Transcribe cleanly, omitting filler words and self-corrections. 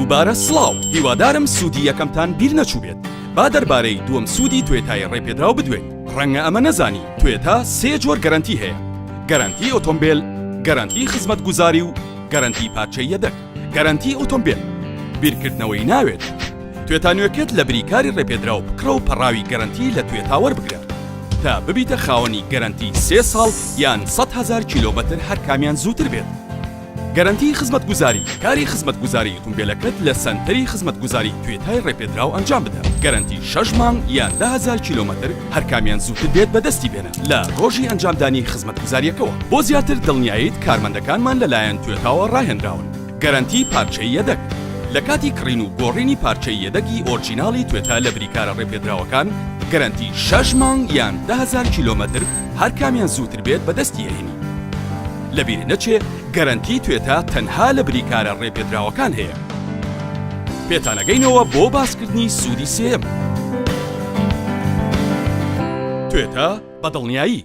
دووبارە سڵاو هیوادارم سوودی یەکەمتان بیر نەچوو بێت با دەربارەی دووەم سوودی توێتای ڕێپێدراو بدوێت ڕەنگە ئەمە نەزانی توێتا سێ جۆر گەرانتی هەیە گەرانتی ئۆتۆمبیل گەرانتی خزمەتگوزاری و گەرانتی پارچەی یەدەک گەرانتی ئۆتۆمبیل بیرکردنەوەی ناوێت توێتانوێکێت لە بریکاری ڕێپێدراو بکڕە و پەڕاوی گەرانتی لە توێتا وەربگرە تا ببیتە خاوەنی گەرانتی 3 ساڵ یان 100,000 کیلۆمەتر هەر کامیان زووتر بێت گەرانتی خزمەتگوزاری کاری خزمەتگوزاری ئۆتۆمبیلەکەت لە سەنتەری خزمەتگوزاری توێتای ڕێپێدراو ئەنجام بدە گەرانتی 6 مانگ یان 10,000 کیلۆمەتر هەر کامیان زووتر بێت بەدەستی بێنە لە ڕۆژی ئەنجامدانی خزمەتگوزاریەکەوە بۆ زیاتر دڵنیاییت کارمەندەکانمان لەلایەن توێتاوە ڕاهێنراون گەرانتی پارچەی یەدەک لە کاتی کڕین و گۆڕینی پارچەی یەدەگی ئۆرجیناڵی توێتا لە بریکارە ڕێپێدراوەکان گەرانتی 6 مانگ یان 10,000 کیلۆمەتر هەر کامیان زووتر بێت بەدەستی ئەهێنی لەبیر نەچێ گەرانتی توێتا تەنها لە بریکارە ڕێپێدراوەکان هەیە پێتانەگەینەوە بۆ باسکردنی سوودی سێم توێتا بەدڵنیایی